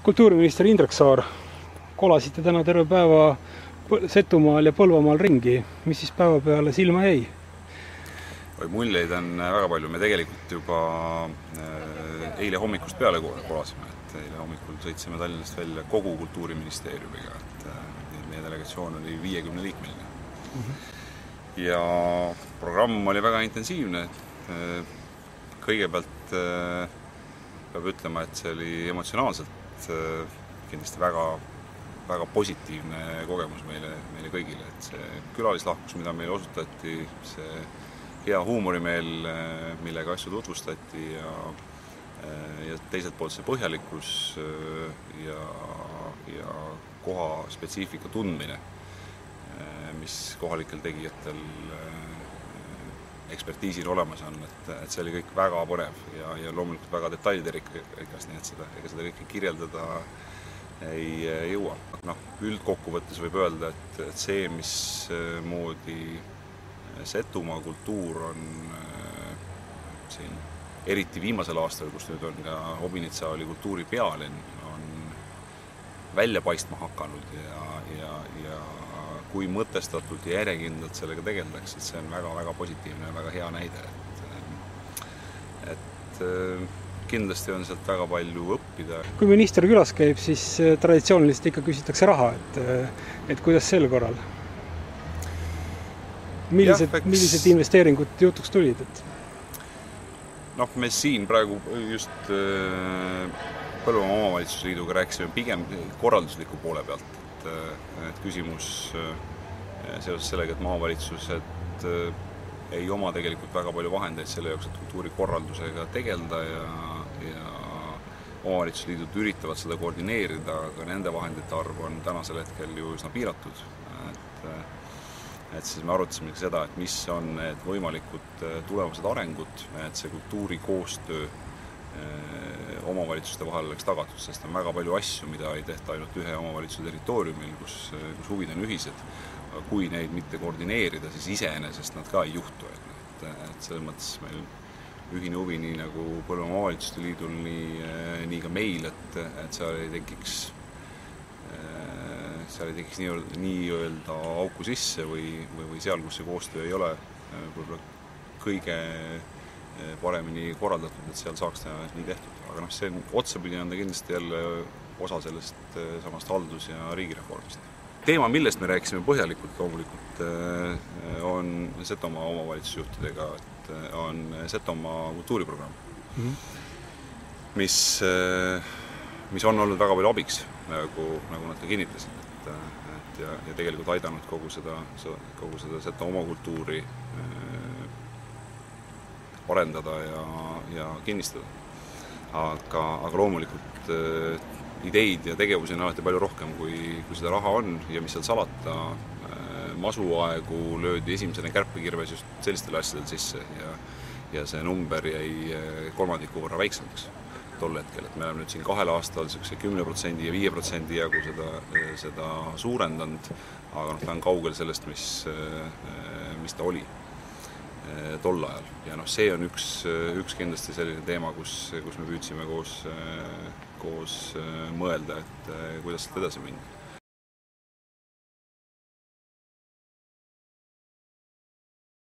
Kultuuriminister Indrek Saar, kolasite täna terve päeva Setumaal ja Põlvamaal ringi. Mis siis päeva peale silma jäi? Muljeid on väga palju. Me tegelikult juba eile hommikust peale kolasime. Eile hommikul sõitsime Tallinnast välja kogu Kultuuriministeeriumiga. Meie delegatsioon oli 50-liikmeline. Ja programm oli väga intensiivne. Kõigepealt peab ütlema, et see oli emotsionaalselt kindlasti väga positiivne kogemus meile kõigile. Et see külalislahkus, mida meile osutati, see hea huumorimeel, millega asju tutvustati ja teiselt poolt see põhjalikkus ja koha spetsiifika tundmine, mis kohalikel tegijatel ekspertiisil olemas on, et see oli kõik väga põnev ja loomulikult väga detailiderikas, nii et seda kõike kirjeldada ei jõua. Üldkokkuvõttes võib öelda, et see, mismoodi Setumaa kultuur on siin, eriti viimasel aastal, kus nüüd on ka Obinitsa oli kultuuri pealinn, on välja paistma hakanud ja kui mõtestatult ja järjekindlalt sellega tegeldakse, et see on väga positiivne ja väga hea näide. Et kindlasti on sealt väga palju õppida. Kui minister külas käib, siis traditsiooniliselt ikka küsitakse raha, et kuidas sel korral? Millised investeeringud jutuks tulid? Me siin praegu just Põlvamaa omavalitsusliiduga rääkisime pigem korraldusliku poole pealt. Et küsimus seoses sellega, et maavalitsused ei oma tegelikult väga palju vahendeid selle jaoks, et kultuurikorraldusega tegelda ja omavalitsusliidud üritavad seda koordineerida, aga nende vahendite arv on tänasel hetkel ju üsna piiratud. Et siis me arutasime seda, et mis on need võimalikud tulevased arengud, et see kultuuri koostöö omavalitsuste vahel oleks tagatud, sest on väga palju asju, mida ei tehta ainult ühe omavalitsuse territooriumil, kus huvid on ühised. Aga kui neid mitte koordineerida, siis iseenesest nad ka ei juhtu. Et selles mõttes meil ühine huvi nii nagu Põlvamaa omavalitsuste liidul, nii ka meil, et seal ei tekiks nii-öelda auku sisse või seal, kus see koostöö ei ole võib-olla kõige paremini korraldatud, et seal saaks teha nii tehtud. Aga see otsapidi on ta kindlasti jälle osa sellest samast haldus- ja riigireformist. Teema, millest me rääkisime põhjalikult loomulikult, on Setomaa omavalitsusjuhtidega, et on Setomaa kultuuriprogramm, mis on olnud väga palju abiks, nagu nad ka kinnitasid, ja tegelikult aidanud kogu seda Setomaa kultuuri arendada ja kinnistada. Aga loomulikult ideid ja tegevusi on alati palju rohkem, kui seda raha on ja mis seal salata. Masuaegu löödi esimesena kärpekirves just sellistele asjadel sisse ja see number jäi 3% võrra väiksemaks tol hetkel. Et me oleme nüüd siin 2 aastal 10% ja 5% jagu seda suurendanud, aga ta on kaugel sellest, mis ta oli tol ajal. Ja see on üks kindlasti selline teema, kus me püüdsime koos mõelda, et kuidas edasi minna.